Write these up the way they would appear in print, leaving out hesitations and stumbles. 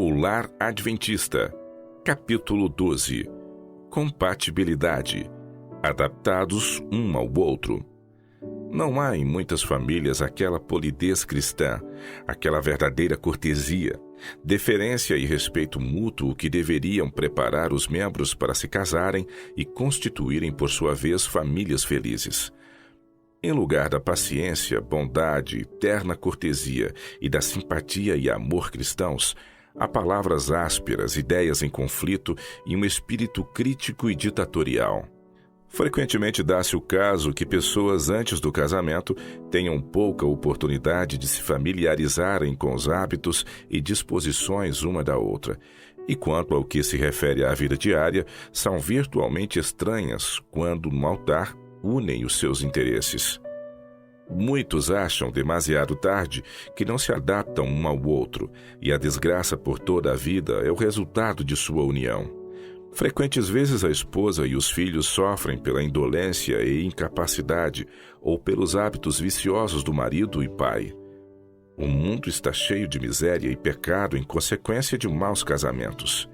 O Lar Adventista, capítulo 12. Compatibilidade. Adaptados um ao outro. Não há em muitas famílias aquela polidez cristã, aquela verdadeira cortesia, deferência e respeito mútuo que deveriam preparar os membros para se casarem e constituírem, por sua vez, famílias felizes. Em lugar da paciência, bondade, terna cortesia e da simpatia e amor cristãos, há palavras ásperas, ideias em conflito e um espírito crítico e ditatorial. Frequentemente dá-se o caso que pessoas antes do casamento tenham pouca oportunidade de se familiarizarem com os hábitos e disposições uma da outra, e quanto ao que se refere à vida diária, são virtualmente estranhas quando, no altar, unem os seus interesses. Muitos acham demasiado tarde que não se adaptam um ao outro, e a desgraça por toda a vida é o resultado de sua união. Frequentes vezes a esposa e os filhos sofrem pela indolência e incapacidade ou pelos hábitos viciosos do marido e pai. O mundo está cheio de miséria e pecado em consequência de maus casamentos.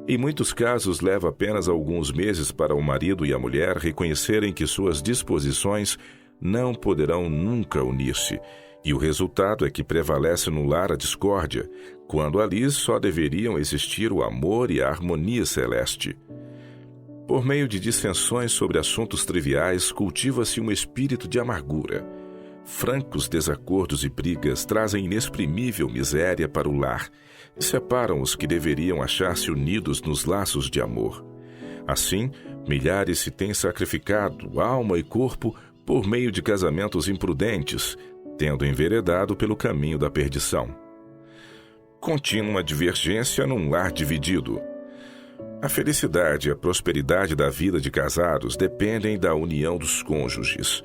Em muitos casos, leva apenas alguns meses para o marido e a mulher reconhecerem que suas disposições não poderão nunca unir-se, e o resultado é que prevalece no lar a discórdia, quando ali só deveriam existir o amor e a harmonia celeste. Por meio de dissensões sobre assuntos triviais, cultiva-se um espírito de amargura. Francos desacordos e brigas trazem inexprimível miséria para o lar e separam os que deveriam achar-se unidos nos laços de amor. Assim, milhares se têm sacrificado, alma e corpo, por meio de casamentos imprudentes, tendo enveredado pelo caminho da perdição. Contínua divergência num lar dividido. A felicidade e a prosperidade da vida de casados dependem da união dos cônjuges.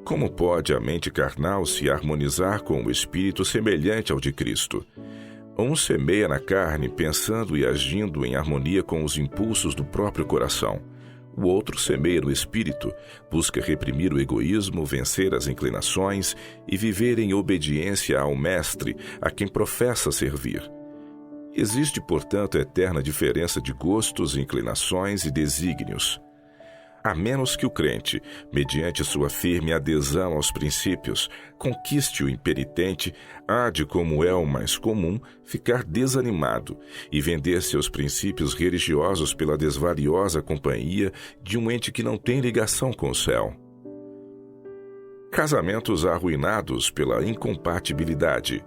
Como pode a mente carnal se harmonizar com o espírito semelhante ao de Cristo? Um semeia na carne, pensando e agindo em harmonia com os impulsos do próprio coração. O outro semeia no espírito, busca reprimir o egoísmo, vencer as inclinações e viver em obediência ao Mestre, a quem professa servir. Existe, portanto, eterna diferença de gostos, inclinações e desígnios. A menos que o crente, mediante sua firme adesão aos princípios, conquiste o impenitente, há de, como é o mais comum, ficar desanimado e vender seus princípios religiosos pela desvaliosa companhia de um ente que não tem ligação com o céu. Casamentos arruinados pela incompatibilidade.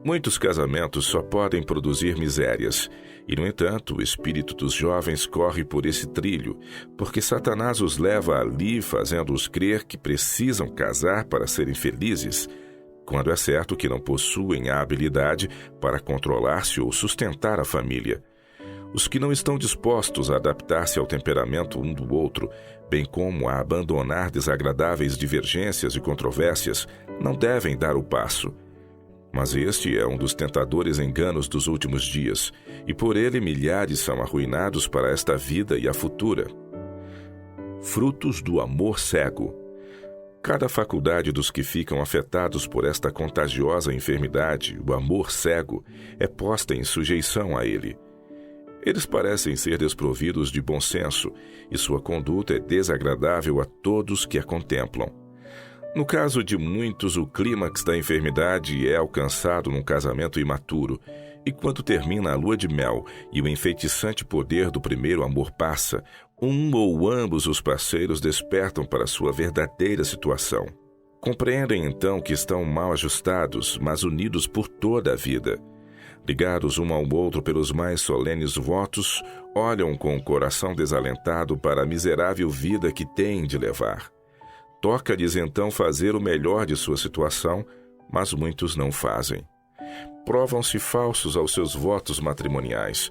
Muitos casamentos só podem produzir misérias, e, no entanto, o espírito dos jovens corre por esse trilho, porque Satanás os leva ali fazendo-os crer que precisam casar para serem felizes, quando é certo que não possuem a habilidade para controlar-se ou sustentar a família. Os que não estão dispostos a adaptar-se ao temperamento um do outro, bem como a abandonar desagradáveis divergências e controvérsias, não devem dar o passo. Mas este é um dos tentadores enganos dos últimos dias, e por ele milhares são arruinados para esta vida e a futura. Frutos do amor cego. Cada faculdade dos que ficam afetados por esta contagiosa enfermidade, o amor cego, é posta em sujeição a ele. Eles parecem ser desprovidos de bom senso, e sua conduta é desagradável a todos que a contemplam. No caso de muitos, o clímax da enfermidade é alcançado num casamento imaturo, e quando termina a lua de mel e o enfeitiçante poder do primeiro amor passa, um ou ambos os parceiros despertam para sua verdadeira situação. Compreendem então que estão mal ajustados, mas unidos por toda a vida. Ligados um ao outro pelos mais solenes votos, olham com o coração desalentado para a miserável vida que têm de levar. Toca-lhes então fazer o melhor de sua situação, mas muitos não fazem. Provam-se falsos aos seus votos matrimoniais,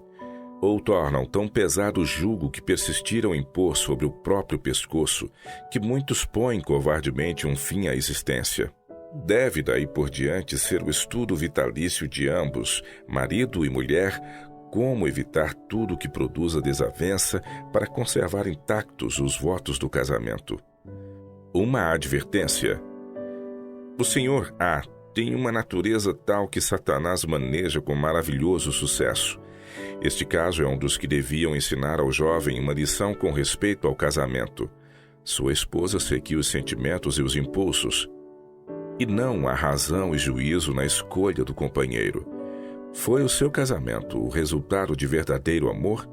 ou tornam tão pesado o jugo que persistiram em pôr sobre o próprio pescoço, que muitos põem covardemente um fim à existência. Deve daí por diante ser o estudo vitalício de ambos, marido e mulher, como evitar tudo que produza desavença para conservar intactos os votos do casamento. Uma advertência. O Senhor A tem uma natureza tal que Satanás maneja com maravilhoso sucesso. Este caso é um dos que deviam ensinar ao jovem uma lição com respeito ao casamento. Sua esposa seguiu os sentimentos e os impulsos, e não a razão e juízo na escolha do companheiro. Foi o seu casamento o resultado de verdadeiro amor?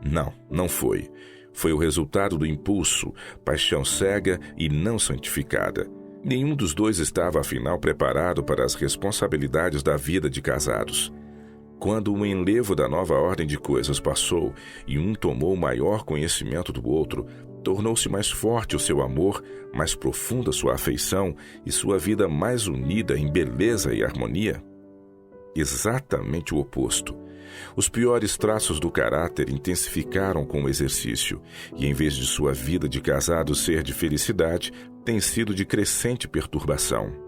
Não, não foi. Foi o resultado do impulso, paixão cega e não santificada. Nenhum dos dois estava, afinal, preparado para as responsabilidades da vida de casados. Quando o enlevo da nova ordem de coisas passou e um tomou maior conhecimento do outro, tornou-se mais forte o seu amor, mais profunda sua afeição e sua vida mais unida em beleza e harmonia? Exatamente o oposto. Os piores traços do caráter intensificaram com o exercício, e em vez de sua vida de casado ser de felicidade, tem sido de crescente perturbação.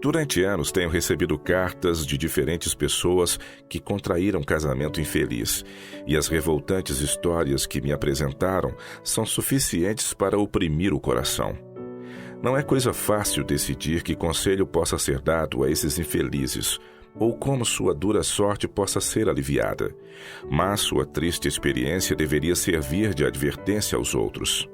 Durante anos tenho recebido cartas de diferentes pessoas que contraíram casamento infeliz, e as revoltantes histórias que me apresentaram são suficientes para oprimir o coração. Não é coisa fácil decidir que conselho possa ser dado a esses infelizes, ou como sua dura sorte possa ser aliviada, mas sua triste experiência deveria servir de advertência aos outros.